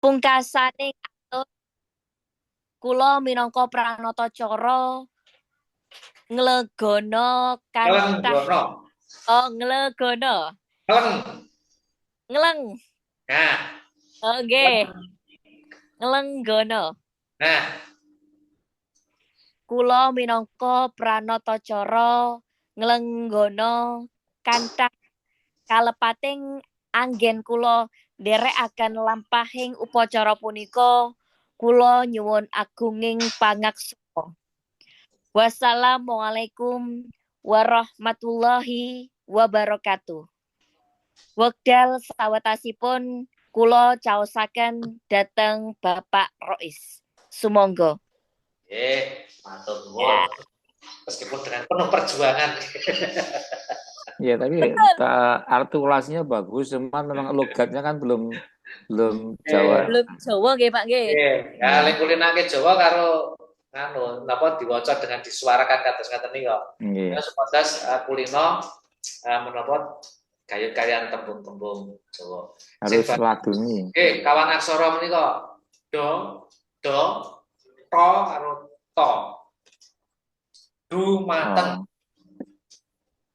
Pungkasane kula minangka pranatacara nglegono Ngeleng kathah gono. nglegono Ngeleng. ngleng Nah, nggih nglenggono nah, kula minangka pranatacara nglenggana kanthah kalepating anggen kula nderekaken lampahing upacara punika kula nyuwun agunging pangaksa. Wassalamualaikum warahmatullahi wabarakatuh. Wekdal sawetasipun kula caosaken dhateng Bapak Rois. Sumangga. matur nuwun. Meskipun dengan penuh perjuangan. Ya, tapi Betul. artikulasinya bagus, cuma memang logatnya kan belum Jawa. Belum Jawa nggih Pak nggih. Ya, lek kulinake Jawa karo napa diwaca dengan disuarakan kados ngaten nika. Nggih. Ya supados kulino menapa gaya-gayaan tembung-tembung Jawa. Harus laduni. Kawan aksara menika do, to karo to. Du mateng.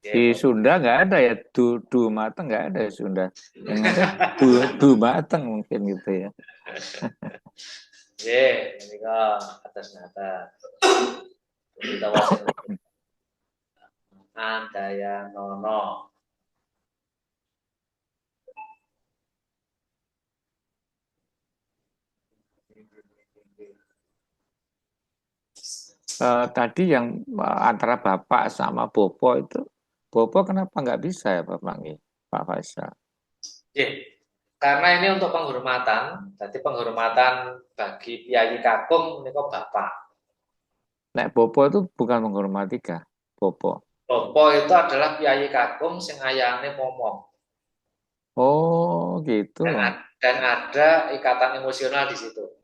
Di Sunda nggak ada ya, du mateng nggak ada di Sunda. Yang ada du mateng mungkin gitu ya. Menika atas nata. Kita wasin andaya nono. Tadi yang antara Bapak sama Bopo itu, Bopo kenapa nggak bisa ya Bapak nih, Pak Faisal? Karena ini untuk penghormatan, jadi penghormatan bagi Piyayi Kakung menika Bapak. Nek Bopo itu bukan menghormati kah? Bopo. Bopo itu adalah Piyayi Kakung sing ayahane momong. Oh, gitu. Dan ada ikatan emosional di situ.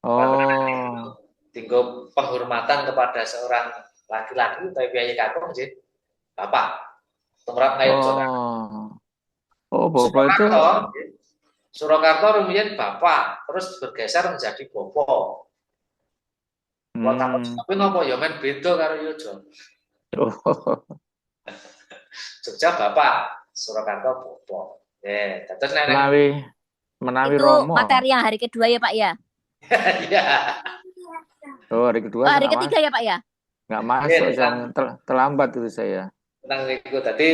Oh. Tinggal penghormatan kepada seorang laki-laki atau Piyayi Kakung sih, Bapak. Tumrap ngayon Bopo itu Surakarta rumiyin Bapak, terus bergeser menjadi Bopo. Kalau takut tapi nopo ya men beda karo Yojo. Jogja Bapak, Surakarta Bopo. Terus menawi itu Romo. materi yang hari kedua ya Pak ya? Iya. Hari kedua. Hari ketiga ya Pak ya? Nggak masuk, saya terlambat itu saya. Tentang itu tadi.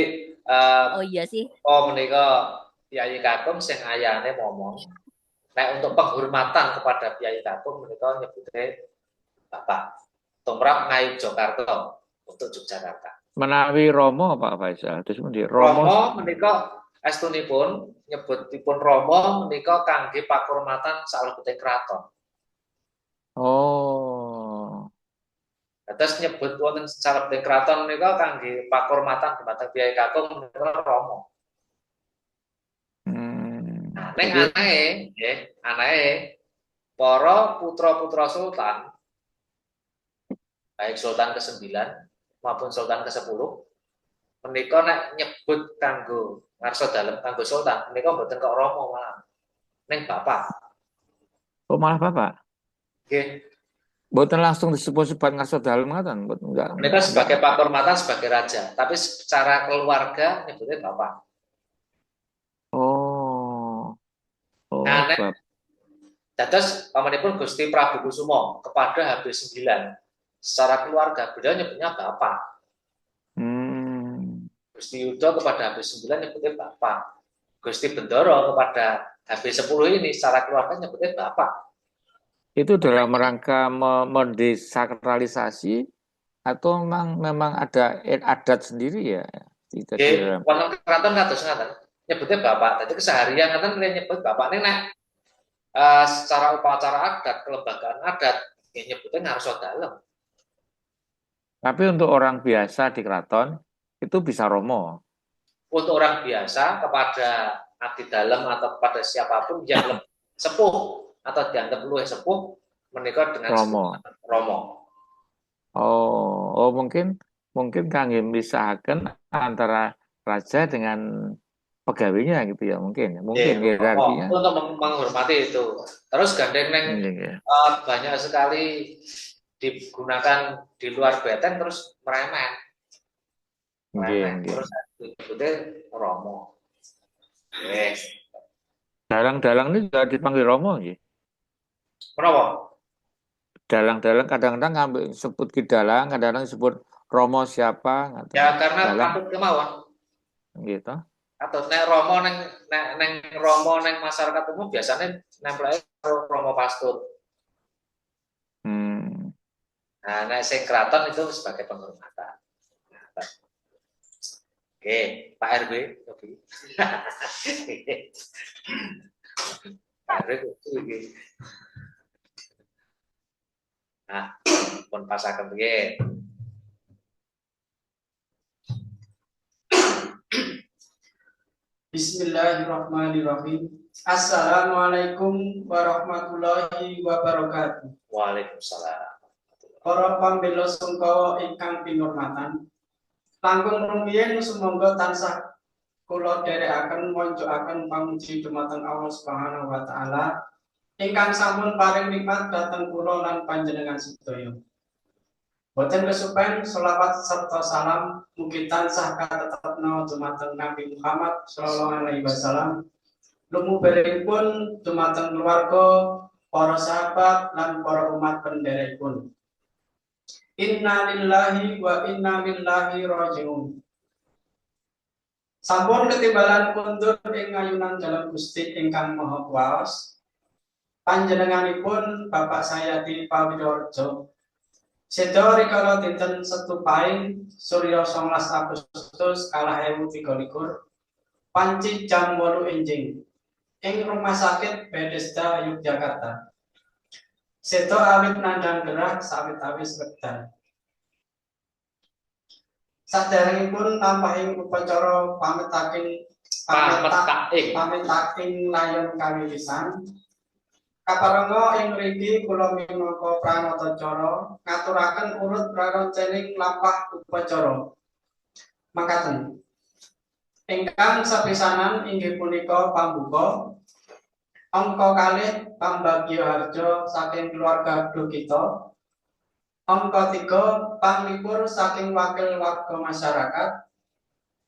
Oh iya sih. Menika Piyayi Kakung sing ayahane momong. Nek untuk penghormatan kepada Piyayi Kakung menika nyebutnya Bapak. Tumrap Ngayu Jakarta untuk Yogyakarta. Menawi Romo Pak Faisal. Terus Romo menika estunipun nyebutipun Romo menika kangge pakurmatan salebeting kraton. Oh. Terus nyebut wonten salebeting kraton menika kangge pakurmatan dumateng Piyayi Kakung menika Romo. Ning anae para putra-putra sultan, baik sultan ke-9 maupun sultan ke-10, menika nek nyebut kanggo ngarsa dalem kanggo sultan, menika mboten kok Romo malah. Ning Bapak. Oh, malah Bapak. Nggih. Mboten langsung disebut-sebut ngarsa dalem ngoten, mboten enggak. Menika sebagai pakurmatan sebagai raja, tapi secara keluarga nyebutnya Bapak. Dados pamanipun Gusti Prabu Kusumo kepada HB9 secara keluarga beliau nyebutnya Bapak. Gusti Yudo kepada HB9 nyebutnya Bapak. Gusti Bendoro kepada HB10 ini secara keluarga nyebutnya Bapak. Itu dalam rangka mendesakralisasi atau memang ada adat sendiri ya? Wonten keraton kados ngaten. Nyebutnya Bapak. Jadi keseharian ngaten nyebut Bapak ini nek secara upacara adat, kelembagaan adat, ya nyebutnya ngarsa dalem. Tapi untuk orang biasa di keraton, itu bisa Romo. Untuk orang biasa, kepada abdi dalem atau kepada siapapun yang lebih sepuh atau dianggap luwih sepuh, menikah dengan Romo. Oh, mungkin kangge misahaken antara raja dengan pegawainya gitu ya mungkin Nggih, hierarkinya. untuk menghormati itu. Terus gandeng neng banyak sekali digunakan di luar benteng terus meremeh. Terus disebutnya Romo. Dalang-dalang ini juga dipanggil Romo nggih. Kenapa? Dalang-dalang kadang-kadang ngambil sebut ki dalang, kadang-kadang sebut Romo siapa. Ya karena dalang. patut kemauan. Gitu. Atau nek Romo neng masyarakat umum biasanya nempel Romo pastur. Nah, nek sing kraton itu sebagai penghormatan. Oke, Pak RW. Pak RW iki. Nah, pun pasaken piye? Bismillahirrahmanirrahim. Assalamualaikum warahmatullahi wabarakatuh. Waalaikumsalam. Para pambela sungkawa ingkang pinurmatan, langkung rumiyin sumangga tansah kula dherekaken monjokaken pamuji dumateng Allah Subhanahu wa taala ingkang sampun paring nikmat dhateng kula lan panjenengan sedaya. Boten kesupen selawat serta salam mugi tansah katetepna dumateng Nabi Muhammad sallallahu alaihi wasallam. Lumuberipun dumateng keluarga, para sahabat lan para umat pendherekipun. Inna lillahi wa inna ilaihi raji'un. Sampun ketimbalan kundur ing ayunan dalam Gusti ingkang Maha Kuwas. Panjenenganipun Bapak Sayati Pawidorjo. Seda rikala dinten Setupaing Surya 19 Agustus 2023 panci jam 8 enjing ing Rumah Sakit Bethesda Yogyakarta. Seda awit nandhang gerah sawit awis wekdal. Saderengipun lampahing upacara pametaking layon kawiwisan. Kaparenga ing mriki kula minangka pranatacara ngaturaken urut praroncening lampah upacara. Makaten. Ingkang sepisanan inggih punika pambuka angka kalih pambagya harja saking keluarga Dukita. Angka 3 panglipur saking wakil warga masyarakat.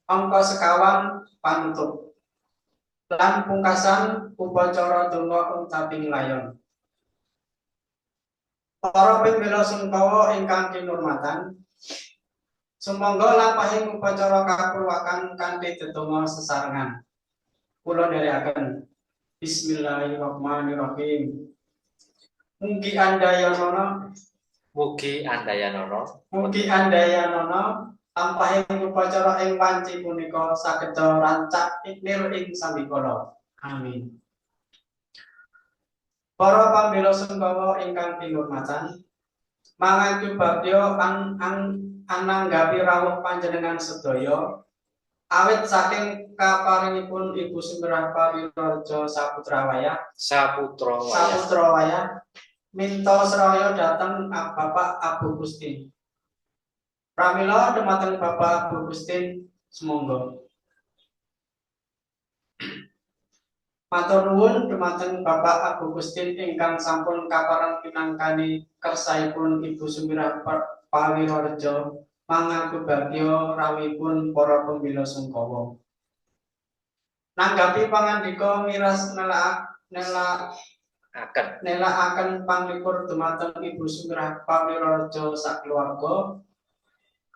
Angka sekawan panutup. Lan pungkasan upacara donga untaping layon. Para pembela sungkawa ingkang kinurmatan, sumangga lampahing upacara kapurwakan kanthi dedonga sesarengan. Kula dherekaken. Bismillahirrahmanirrahim. Mugi andayanana lampahing upacara ing panci punika sageda rancak iklir ing samikala. Amin. Para pambela sungkawa ingkang kinurmatan, mangaku bagya ananggapi rawuh panjenengan sedaya awit saking kaparingipun Ibu Sumirah Pawidorjo Saputrawaya minta seraya dhateng Bapak Abu Gusti. Pramila dumateng Bapak Abu Gustin sumangga. Matur nuwun dumateng Bapak Abu Gustin ingkang sampun kapareng pinangkani kersaipun Ibu Sumirah Pawidorjo mangaku bagya rawuhipun para pembela sungkawa. Nanggapi pangandika miras nelakaken panglipur dumateng Ibu Sumirah Pawidorjo sakeluarga.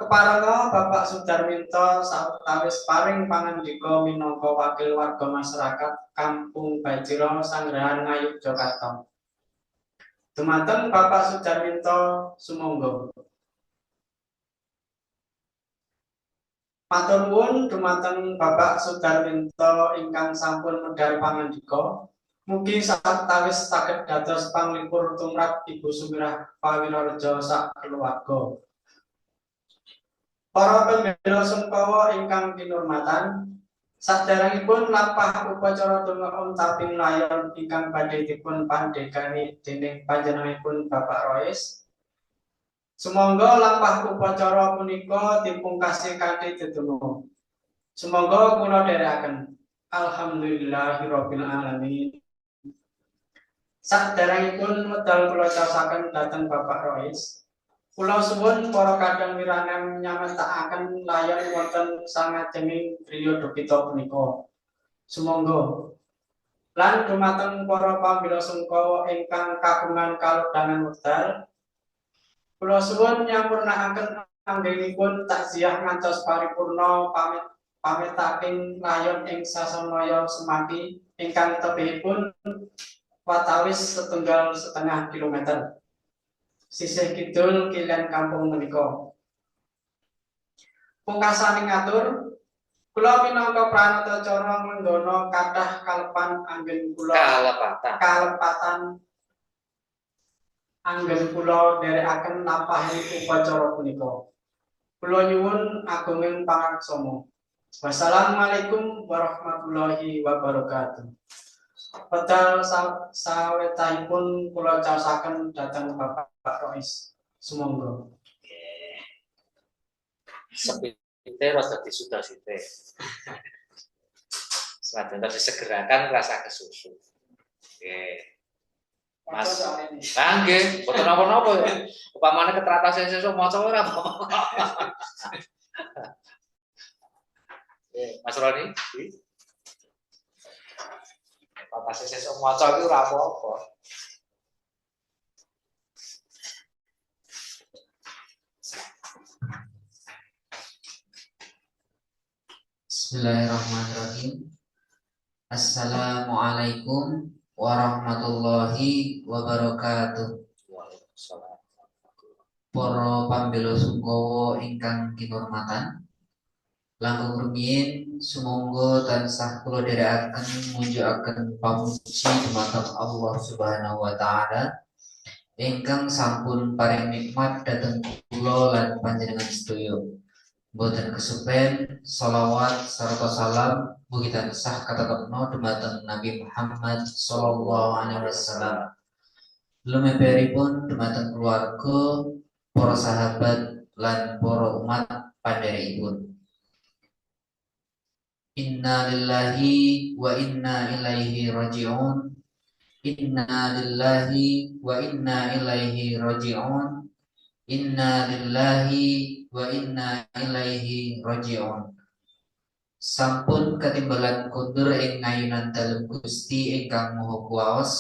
Keparenga Bapak Sudarminto sawetawis paring pangandika minangka wakil warga masyarakat Kampung Bajira Sanggrahan Ngayogyakarta. Dumateng Bapak Sudarminto sumangga. Matur nuwun dumateng Bapak Sudarminto ingkang sampun medal pangandika. Mugi sawetawis saged dados panglipur tumrap Ibu Sumirah Pawidorjo sakeluarga. Para pembela sungkawa ingkang kinurmatan, saderengipun lampah upacara donga untaping layon ingkang badhe dipun pandhegani dening panjenenganipun Bapak Rois. Sumangga lampah upacara punika dipungkasi kanthi dedonga. Sumangga kula dherekaken. Alhamdulillahirabbil alamin. Saderengipun medal kula caosaken dhateng Bapak Rois. Kula suwun para kadang wirangan nyametaken layan wonten sangajenging griya dokita punika. Sumangga lan dumateng para pamila sungkawa ingkang kagungan kalodhangan wekdal, kula suwun nyampurnakaken anggenipun takziah ngantos paripurna pamitaking layon ing sasana Semati ingkang tebihipun watawis 1,5 kilometer sisih kidul kilen kampung menika. Pungkasaning ngatur, kula minangka pranatacara nglenggono kathah kalepan anggen kula kalepatan anggen kula nderekaken lampahing upacara punika. Kula nyuwun agunging pangaksama. Wassalamualaikum warahmatullahi wabarakatuh. Pedal sawetahipun kula caosaken dhateng Bapak Rois. Sumangga. Sepite rada disuda site. Senajan disegerakan rasa kesusu. Nggih. Mas. Nggih, boten napa-napa ya. Upamane keteratan sesuk maca ora apa-apa. Mas Roni, pas sesuk maca iki ora apa-apa. Bismillahirrahmanirrahim. Assalamualaikum warahmatullahi wabarakatuh. Para pambela sungkawa ingkang kinurmatan, langkung rumiyin sumangga tansah kula dherekaken munjukaken pamuji dumateng Allah Subhanahu wa taala ingkang sampun paring nikmat dhateng kula lan panjenengan sedaya. Boten kesupen sholawat sarta salam mugi tansah katetepna dumateng Nabi Muhammad sallallahu alaihi wasallam. Lumeberipun dumateng keluarga, para sahabat lan para umat pandherekipun. Inna lillahi wa inna ilaihi raji'un. Inna lillahi wa inna ilaihi raji'un. Inna lillahi wa inna ilaihi raji'un. Sampun katimbalan kundur ing ngayunan dalem Gusti ingkang Maha Kuwaos,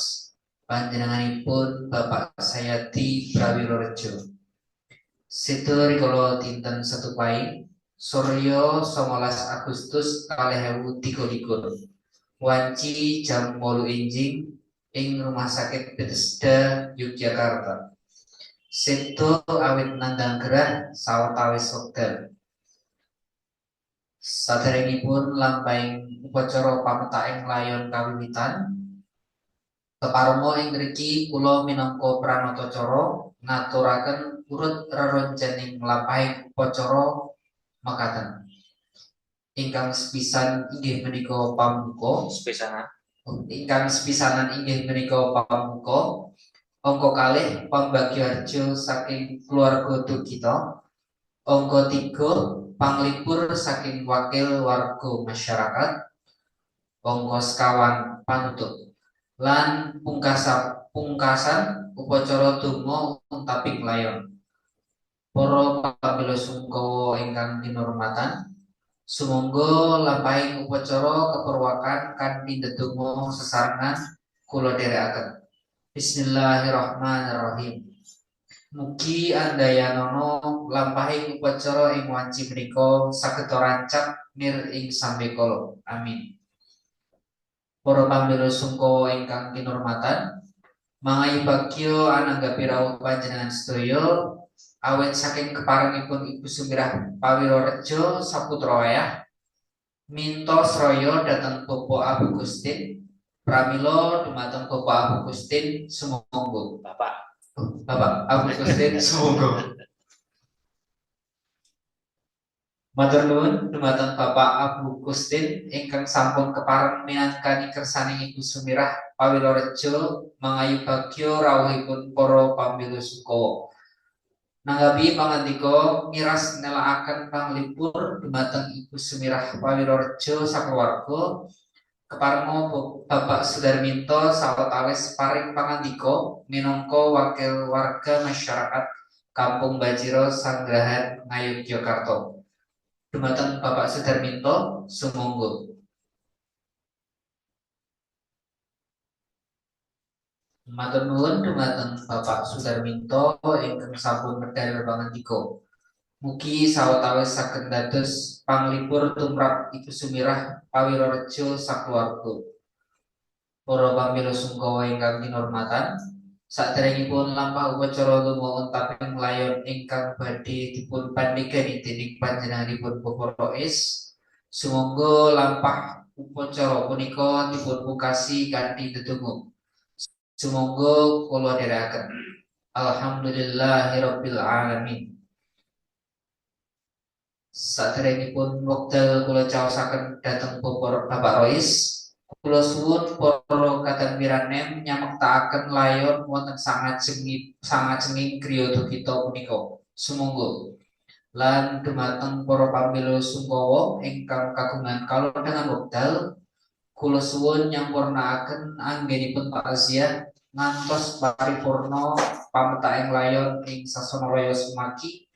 panjenenganipun Bapak Sayati Prawirorejo. Seda rikala dinten Setupai Surya 19 Agustus 2023 wanci jam 8 enjing ing Rumah Sakit Bethesda Yogyakarta. Sedo awit nandang gerah sawetawis wekdal. Saderengipun lampahing upacara pametaking layon kawiwitan, keparengga ing mriki kula minangka pranatacara ngaturaken urut rerencaning lampahing upacara makaten. Ingkang sepisan inggih menika pambuka. Ingkang sepisanan inggih menika pambuka. Angka kalih pambagyaharja saking keluarga kita. Angka 3 panglipur saking wakil warga masyarakat. Angka sekawan panutup. Lan pungkasan upacara donga untaping layon. Para pamila sungkawa ingkang kinurmatan, sumangga lampahing upacara keperwakan kanthi ndedonga sesarengan kula dherekaken. Bismillahirrahmanirrahim. Mugi andayana lampahing upacara ing wanci menika saged rancak mir ing sambekala. Amin. Para pamila sungkawa ingkang kinurmatan, mangayu bagya ananggapi rawuh panjenengan sedaya awit saking keparengipun Ibu Sumirah Prawirorejo saputra wayah minta sraya dhateng Bapak Abu Gustin. Pramila dumateng Bapak Abu Gustin sumangga. Bapak Abu Gustin sumangga. Matur nuwun dumateng Bapak Abu Gustin ingkang sampun kepareng minangkani kersaning Ibu Sumirah Prawirorejo mangayu bagya rawuhipun para pamila sungkawa. Nanggapi pangandika miras nelakaken panglipur dumateng Ibu Sumirah Prawirorejo sakeluarga Keparenga Bapak Sudarminto sawetawis paring pangandika minangka wakil warga masyarakat Kampung Bajiro Sanggrahan Ngayogyakarta. Dumateng Bapak Sudarminto, sumangga. Matur nuwun dumateng Bapak Sudarminto ingkang sampun medal pangandika. Mugi sawetawis saged dados panglipur tumrap Ibu Sumirah Pawirarejo sakeluarga. Para pamila sungkawa ingkang kinurmatan, saderengipun lampah upacara lumawan taping layon ingkang badhe dipun pandhegani dening panjenenganipun Bapak Rois, sumangga lampah upacara punika dipun pungkasi kanthi ndedonga. Sumangga kula dherekaken. Alhamdulillahirabbil alamin. Saderengipun wekdal kula caosaken dhateng Bapak Rois, kula suwun para kadang miranem nyamektakaken layon wonten sangajenging griya kita punika. Sumangga. Lan dumateng para pamila sungkawa ingkang kagungan kalodhangan wekdal, kula suwun nyampurnakaken anggenipun takziah ngantos paripurna pametaking layon ing Sasana Raya Sumaki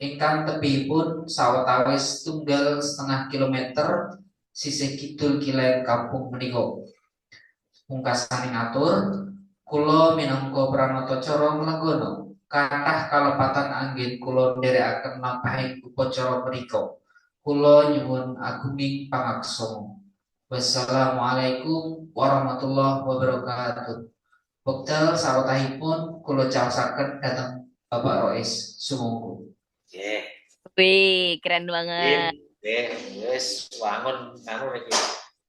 ingkang tebihipun sawetawis 1,5 kilometer sisih kidul kilèn kampung menika. Pungkasaning atur, kula minangka pranatacara nglenggana kathah kalepatan anggen kula ndherekaken lampahing upacara menika. Kula nyuwun agunging pangaksama. Wassalamualaikum warahmatullahi wabarakatuh. Wekdal sawetahipun kula caosaken dhateng Bapak Rois. Sumangga. Nggih. Wih, keren banget. Wis wangun anu iki.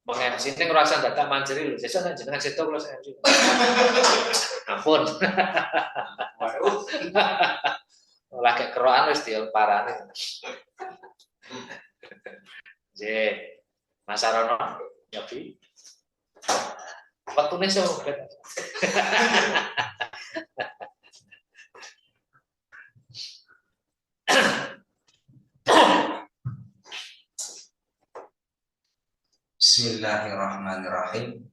Meng-MC ning ora usah dadak manjeri lho. Sesuk nek jenengan seto kula sing MC. Ampun. Ora kek kerokan wis diparani. Nggih. Mas Sarono, nyobi. Wektune sok. Bismillahirrahmanirrahim.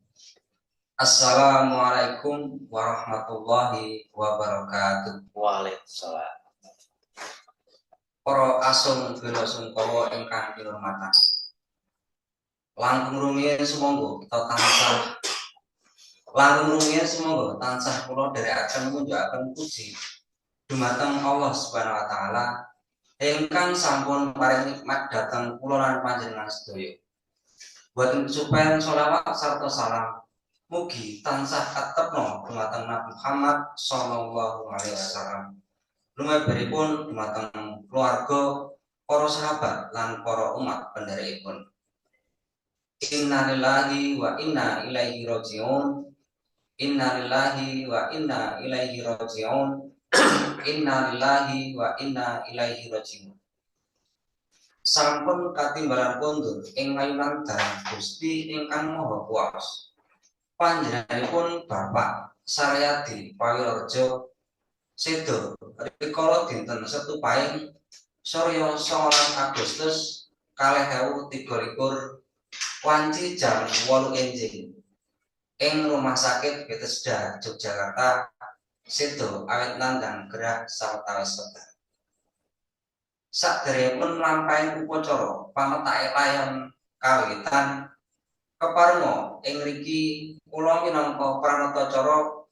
Assalamualaikum warahmatullahi wabarakatuh. Waalaikumsalam. Para asung bela sungkawa ingkang kinurmatan. Langkung rumiyin sumangga tansah kula dherekaken munjukaken puji dumateng Allah Subhanahu wa taala ingkang sampun paring nikmat dhateng kula lan panjenengan sedaya. Boten kesupen sholawat sarta salam mugi tansah katepno dumateng Nabi Muhammad sallallahu alaihi wasallam. Lumebaripun dumateng keluarga, para sahabat lan para umat pendherekipun. Innalillahi wa inna ilaihi rajiun. Innalillahi wa inna ilaihi rajiun. Innalillahi wa inna ilaihi rajiun. Sampun katimbalan pundhut ing mayunan dalam Gusti ingkang Maha Kuwasa. Panjenenganipun Bapak Saryadi Pawirarejo sedo rikala dinten Setupahing Surya 19 Agustus 2023 wanci jam 8 enjing ing Rumah Sakit Bethesda Yogyakarta sedo awit nandhang gerah sawetawis wekdal. Saderengipun lampahing upacara pametake layon kawitan keparenga ing mriki kula minangka pranatacara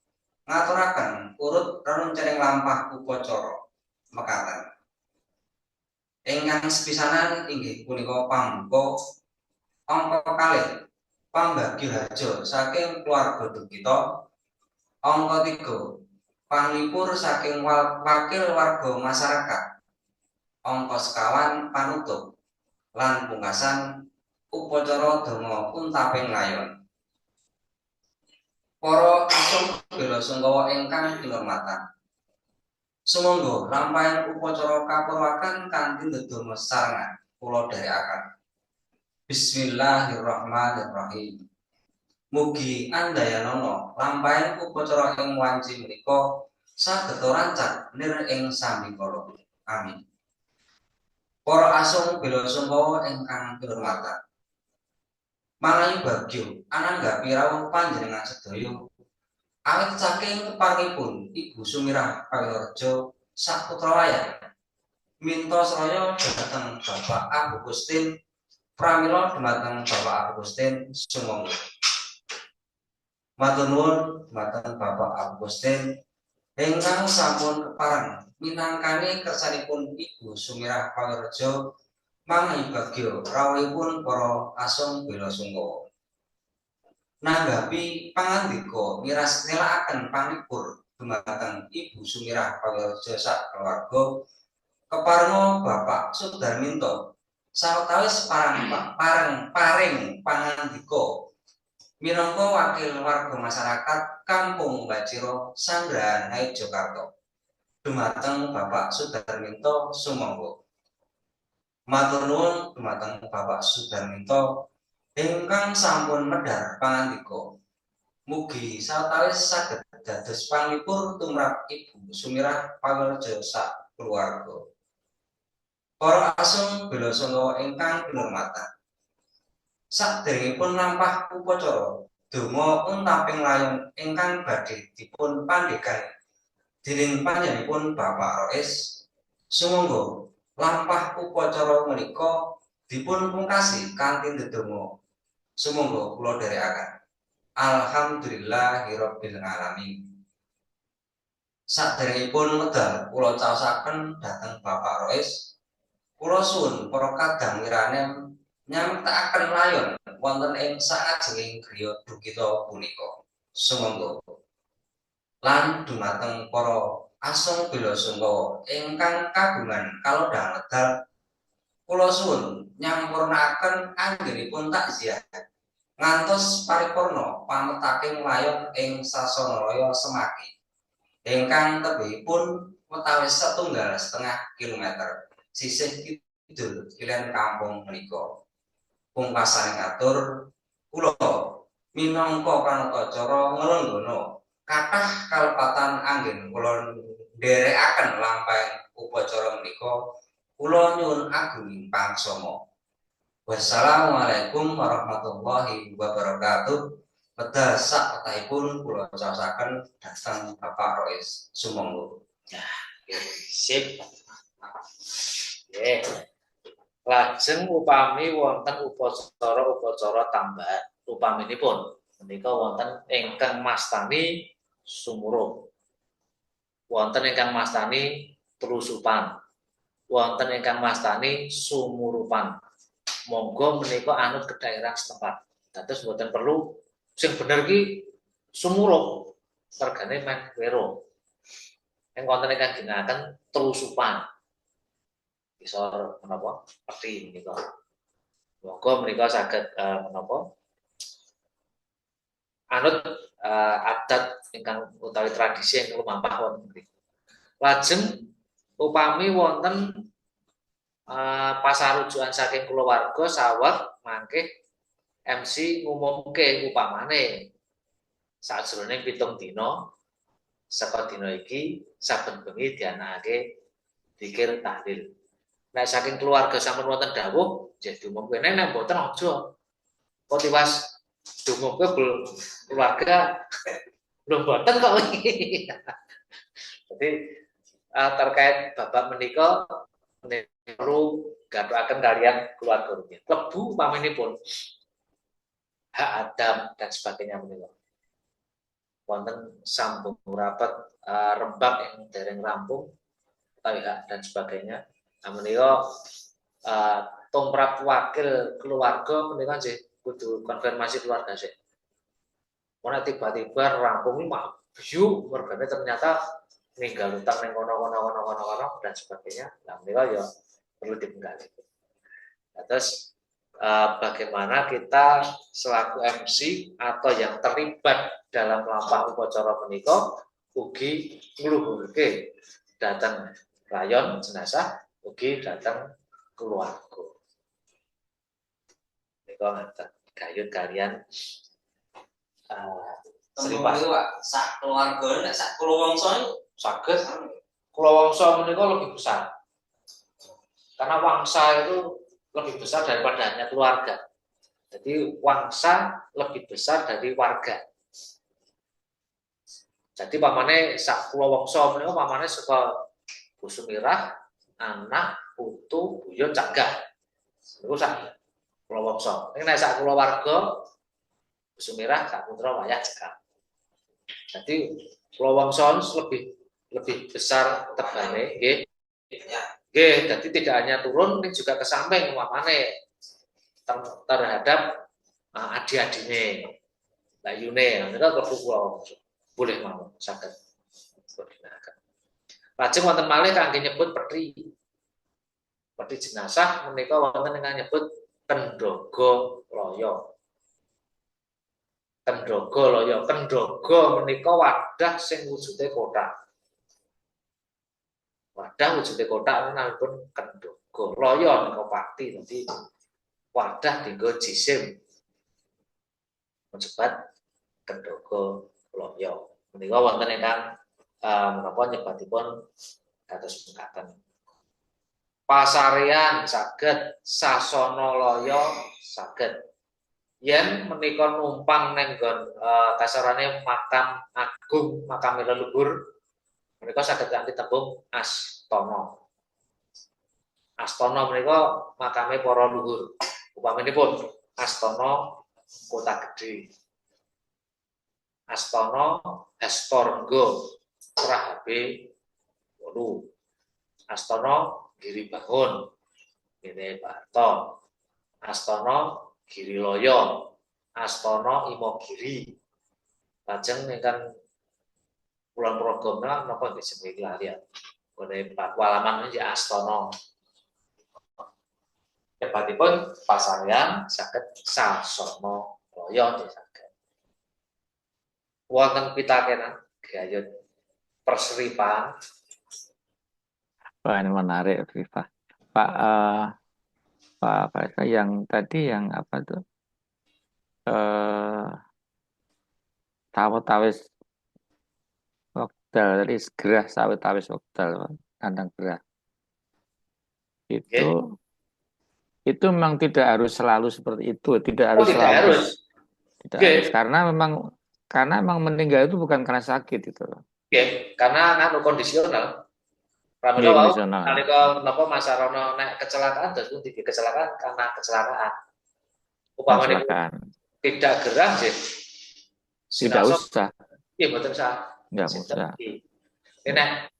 ngaturaken urut renuncaning lampah upacara mekaten. Ingkang sepisanan inggih punika pambuka angka kalih pambagi harja saking keluarga kita. Angka 3 panlipur saking wakil warga masyarakat. Angka sekawan panutup lan pungkasan upacara donga untaping layon. Para asung bela sungkawa ingkang kinurmatan. Sumangga lampahing upacara kapurwaken kanthi ndedonga sarengan kula dherekaken. Bismillahirrahmanirrahim. Mugi andayanana lampahing upacara ing wanci menika saged rancak nir ing sambikala. Amin. Para asung bela sungkawa ingkang kinurmatan. mangayu bagyo ananggapi rawuh panjenengan sedaya awit saking keparengipun Ibu Sumirah Pangirja saputra wayah minta sraya dhumateng Bapak Agustin pramila dhumateng Bapak Agustin sumangga. Matur nuwun dhumateng Bapak Agustin ingkang sampun kepareng minangkani kersanipun Ibu Sumirah Pangirja mangayu bagyo rawuhipun para asung bela sungkawa. Nanggapi pangandika miras nelakaken panglipur dhumateng Ibu Sumirah Pangirja sak keluarga keparenga Bapak Sudarminto sawetawis paring pangandika minangka wakil warga masyarakat Kampung Baciro Sandrahan Jakarta dhumateng Bapak Sudarminto sumangga. Matur nuwun dhumateng Bapak Sudarminto ingkang sampun medhar pangandika. Mugi sawetawis saged dados panglipur tumrap Ibu Sumirah Pangirja sak keluarga. Para asung bela sungkawa ingkang kinurmatan. Saderengipun lampah upacara donga untaping layon ingkang badhe dipun pandhegaken dening panjenenganipun Bapak Rois, sumangga lampah upacara menika dipun pungkasi kanthi ndedonga. Sumangga kula dherekaken. Alhamdulillahirabbil alamin. Saderengipun medal kula caosaken dhateng Bapak Rois. Kula suwun para kadang wiranem nyamektaken layon wonten ing saajenging griya dukita punika. Sumangga lan dumateng para asung bela sungkawa ingkang kagungan kalodhang medal kula suwun nyampurnaken anggenipun takziah ngantos paripurna pametaking layon ing Sasana Semaki ingkang tebihipun watawis 1,5 kilometer sisih kidul kaliyan kampung menika. Pungkasaning atur kula minangka pranatacara nglenggono kathah kalepatan anggen kula nderekaken lampahing upacara menika kula nyuwun agunging pangsama. Wassalamualaikum warahmatullahi wabarakatuh. Medal sak petahipun kula caosaken dhateng Bapak Rois sumangga. Sip. Lajeng upami wonten upacara tambahan upaminipun menika wonten ingkang mastani sumurup, wonten ingkang mastani telusupan, wonten ingkang mastani sumurupan. Monggo menika anut ke daerah setempat. Dados mboten perlu sing bener ki sumurup, regane men wero. Ing wonten ingkang ginakaken telusupan. Isor menapa peti menika. Monggo menika saged menapa anut adat ingkang utawi tradisi ingkang lumampah wonten mriku. Lajeng upami wonten pasarujukan saking keluarga saweg mangke MC ngumumke upamane sajroning 7 dina saka dina iki saben bengi dianakake zikir tahlil. Nek saking keluarga sampun wonten dawuh, nggih diumumke nek mboten aja. Kok tiwas diumumke keluarga belum mboten kok iki. Jadi terkait bapak menika perlu gathukaken kalian keluarga rumiyin. Klebu paminipun hak adam dan sebagainya menika. Wonten sambung rapat rembak yang dereng rampung utawi hak dan sebagainya. Nah, menika tumrap wakil keluarga menika nggih kudu konfirmasi keluarga sih. Ora tiba-tiba rampung mak biu mergane ternyata ninggal utang ning kono dan sebagainya. Nah, menika ya perlu dipenggali. Nah, terus bagaimana kita selaku MC atau yang terlibat dalam lampah upacara menika ugi ngluhurke datang rayon jenazah ugi datang keluarga. Menika ngaten gayut kalian Seripas sak keluarga nek sak kulawangsa saged kulawangsa menika lebih besar. Karena wangsa itu lebih besar daripada hanya keluarga. Jadi wangsa lebih besar dari warga. Jadi pamane sak kula wangsa menika pamane saka Busumirah, anak, putu, buyut, cagah. Niku sak kula wangsa. Ning nek sak kula warga Busumirah, sak putra, wayah, cagah. Jadi kula wangsa lebih besar tebane nggih. Nggih, jadi tidak hanya turun ini juga ke samping pamane terhadap adik-adine. Layune, menika kula boleh mau saged digunakan. Lajeng wonten malih kangge nyebut peti. Peti jenazah menika wonten ingkang nyebut kendogo loyo. Kendogo loyo, kendogo menika wadah sing wujude kotak. Wadah wujude kotak namipun kendogo. Loyo menika pati, dadi wadah dienggo jisim. Mesebat kendogo loyo. Menika wonten ingkang menapa nyebatipun kados mekaten. Pasarean saged, sasana loyo saged. Yen menika numpang ning nggon kasarane makam agung, makam leluhur, menika saged kanthi tembung astana. Astana menika makame para luhur. Upaminipun astana kota gedhe. Astana Hastorga Prahabe 8. Astana Giribangun Gene Barto. Astana Giriloyo, Astana Imogiri. Lajeng ingkang Kulon Progo napa nggih jenenge lalian. Kene Walaman nggih Astana. Hebatipun pasarean saged sasana loyo saged. Wonten pitakenan gayut perseripan. Wah, ini menarik, Pak. Pak yang tadi yang apa tuh? Tawis wekdal tadi gerah sawit tawis wekdal kandang gerah. Itu memang tidak harus selalu seperti itu, tidak harus tidak selalu. Harus. Tidak harus karena memang meninggal itu bukan karena sakit itu. Oke, karena anu kondisional. Pramila wau nalika napa Mas Sarono nek kecelakaan terus pun kecelakaan karena kecelakaan. Upamane tidak gerah nggih. Tidak usah. Iya, mboten usah. Enggak usah. Ini nek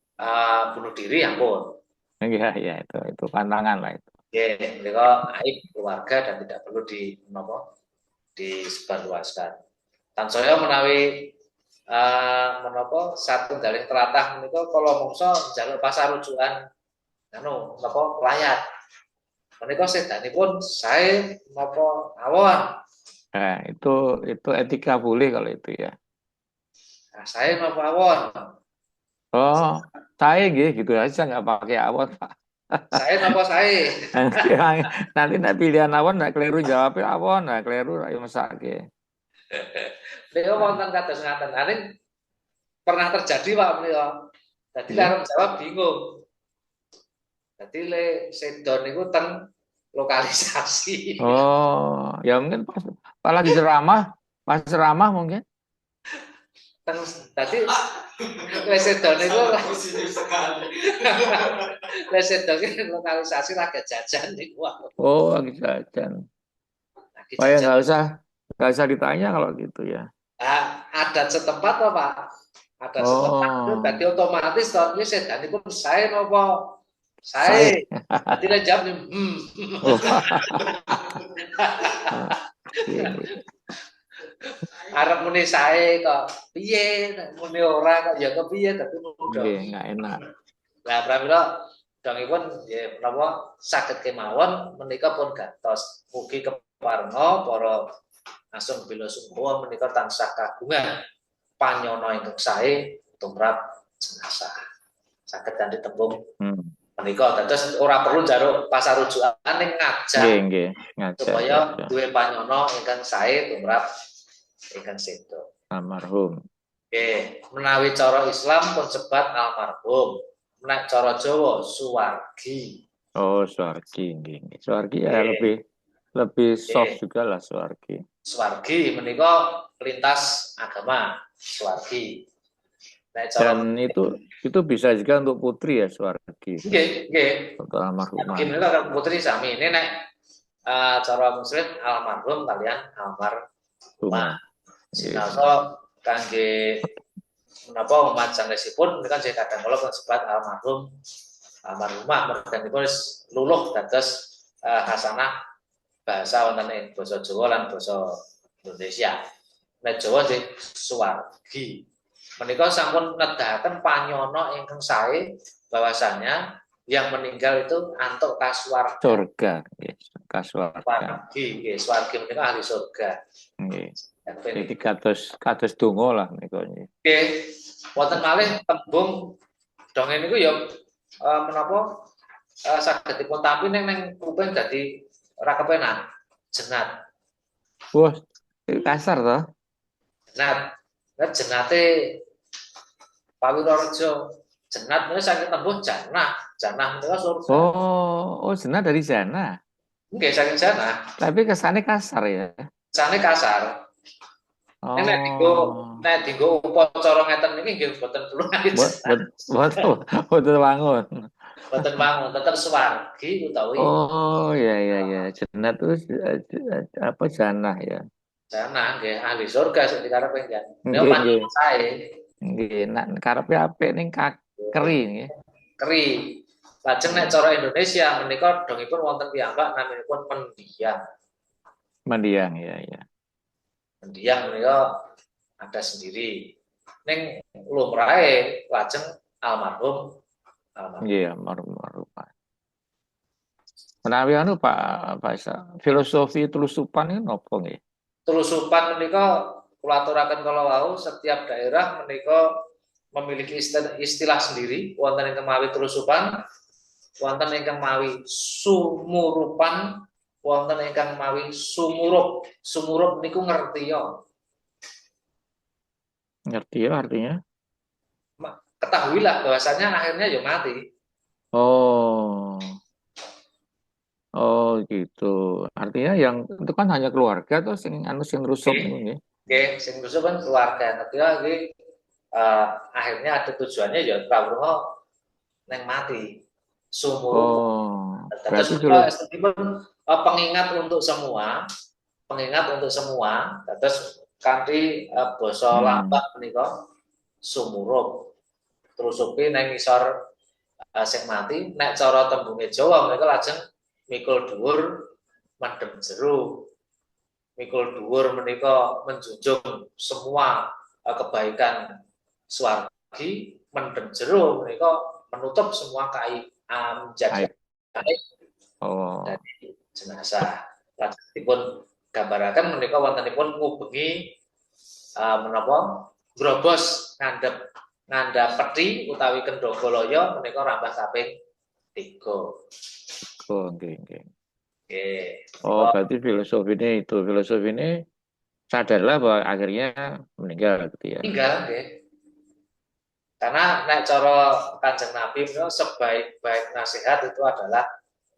bunuh diri ampun. Iya, itu pantangan lah itu. Nggih, menika aib keluarga dan tidak perlu disebarluaskan. Tansaya menawi satu daling teratah menika kala mangsa njaluk pasarujukan anu napa layat. Menika sedanipun sae napa awon. Nah, itu etika boleh kalau itu ya. Nah, saya napa awon. Oh, saya gitu aja nggak pakai awon, Pak. Saya napa saya. Nanti pilihan awon nggak keliru jawabnya awon, nggak keliru ayo mesake. Beliau wonten kados ngaten. Aning pernah terjadi Pak beliau. Dadi arep jawab bingung. Dadi le sedon niku teng lokalisasi. Oh, ya mungkin pas lagi ceramah, pas ceramah mungkin. Tadi le sedon niku le sedon lokalisasi lagi jajan niku. Oh, lagi jajan. Oh ya nggak usah ditanya kalau gitu ya. Adat setempat loh Pak. Adat setempat itu berarti otomatis tahun ini sedan itu saya nopo saya. Tidak jawab Arab muni saya kok piye, muni ora kok ya kepiye tapi nggak enak. Lah pramila dongipun ya menapa saged kemawon menika pun gantos. Mugi kepareng para langsung bila sungguh menikah tansah kagungan panyono ingkang sae tumrap jenazah. Saged kanthi tembung menika dados ora perlu njaluk pasarujukan ning ngajak. Nggih, supaya duwe panyono ingkang sae tumrap ingkang sedo. Almarhum. Nggih, menawi cara Islam pun sebat almarhum. Nek cara Jawa suwargi. Oh, suwargi nggih. Suwargi ya lebih soft juga lah Swargi. Swargi menika lintas agama, Swargi. Nek cara Dan itu bisa juga untuk putri ya Swargi. nggih. Untuk almarhumah. Menika kan putri sami. Ini nek cara muslim almarhum kalian almarhumah. Sinaosa kangge menapa macanesipun menika nggih kadang kala sebat almarhumah merganipun luluh dados hasanah bahasa wonten ing basa Jawa lan basa Indonesia. Nek Jawa nggih Swargi. Menika sampun nedahaken panyono ingkang sae bahwasanya yang meninggal itu antuk kasuwarga. Surga, yes. Kasuwarga. Swargi, nggih, swargi menika ahli surga. Nggih. Jadi kados donga lah menika nggih. Nggih. Wonten malih tembung dongeng niku ya menapa saged dipun tampi ning kuping dadi ora kepenak. Jenat. Wah, kasar toh? Jenat. Nek jenate Pawirareja jenat menika saking tembung janah. Janah menika surga. Oh, jenah dari jana. Nggih, saking janah. Tapi kesannya kasar ya. Kesannya kasar. Oh. Nek dienggo upacara ngeten niki nggih boten perlu ngangge jenat. Boten wangun. Boten wangun, tetep swargi utawi. Oh, ya. Jenat itu apa janah ya. Janah nggih ahli surga sing dikarepe nggih. Nek Nggih. panjenengan sae Nggih, nek karepe apik ning keri nggih. keri. Lajeng nek cara Indonesia menika dongipun wonten piyambak naminipun mendiang. Mendiang ya. Mendiang menika ada sendiri. Ning lumrahe lajeng almarhum. Iya, almarhumah. Menawi anu Pak Faisal, filosofi telusupan ini napa nggih? Telusupan menika kula aturaken kala wau setiap daerah menika memiliki istilah sendiri, wonten ingkang mawi telusupan, wonten ingkang mawi sumurupan, wonten ingkang mawi sumurup. Sumurup niku ngerti ya. Ngerti ya artinya? Ketahuilah bahwasanya akhirnya ya mati. Oh gitu. Artinya yang itu kan hanya keluarga atau sing rusuh niku nggih. Nggih, sing rusuh kan keluarga. Ketika nggih akhirnya ada tujuannya ya kawruh neng mati. Sumurup. Terus pengingat untuk semua, terus kanthi basa lambat menika sumurup. Terusupi neng isor sing mati, nek cara tembunge Jawa menika lajeng mikul dhuwur mendem jero. Mikul dhuwur menika menjunjung semua kebaikan swargi, mendem jero menika menutup semua jadi dari jenazah. Lajengipun gambaraken menika wontenipun ngubengi menapa grobos ngandhap peti utawi kendhogolaya menika rambah kaping 3. Oh, nggih. Nggih. Oh, berarti filosofi ini sadarlah bahwa akhirnya meninggal gitu ya. Meninggal nggih. Karena nek cara Kanjeng Nabi menika sebaik-baik nasihat itu adalah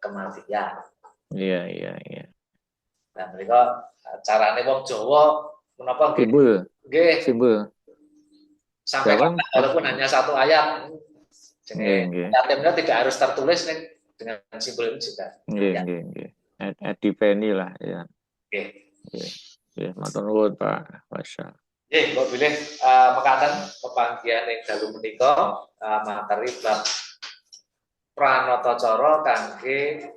kematian. Iya. Nah, menika carane wong Jawa menapa Simbol. sampai walaupun hanya satu ayat. Nggih. Yatimnya tidak harus tertulis nih dengan simbol ini juga. Nggih. Edipeni lah ya. Nggih, matur nuwun Pak Faisal. Nggih, kok bilih mekaten pepanggihan ing dalu menika materi bab pranatacara kangge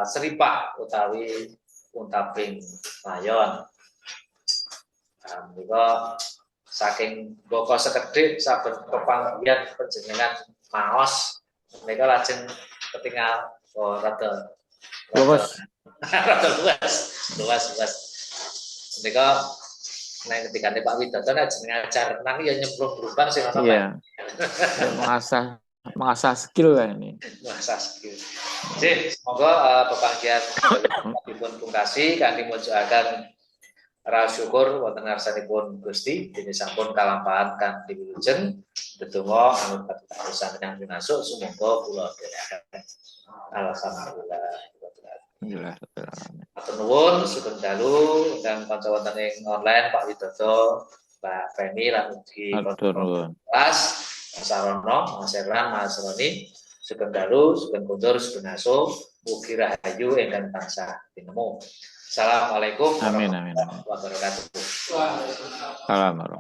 seripah utawi untaping layon. Menika saking boko sekedhik saben pepanggihan panjenengan maos menika lajeng ketinggal rada luas. Menika nek ketikane Pak Widodo nek jeneng ajar renang ya nyemplung berubah sing ana. Iya. Mengasah skill lah ini. Mengasah skill. Jadi semoga pepanggihan dipun pungkasi kangge mujudaken rasa syukur wonten ngarsanipun Gusti dene sampun kalampahan kanthi wilujeng ndedonga anut katusan yang pinasuk sumangga kula dherekaken. Alhamdulillah. Alhamdulillah. Matur nuwun sugeng dalu ingkang kanca wonten ing online Pak Widodo, Mbak Feni lan ugi Matur nuwun. Mas Sarono, Mas Erlan, Mas Roni, sugeng dalu, sugeng kundur, sugeng aso, mugi rahayu ingkang tansah tinemu. Assalamualaikum Amin. warahmatullahi wabarakatuh. Waalaikumsalam. Salam.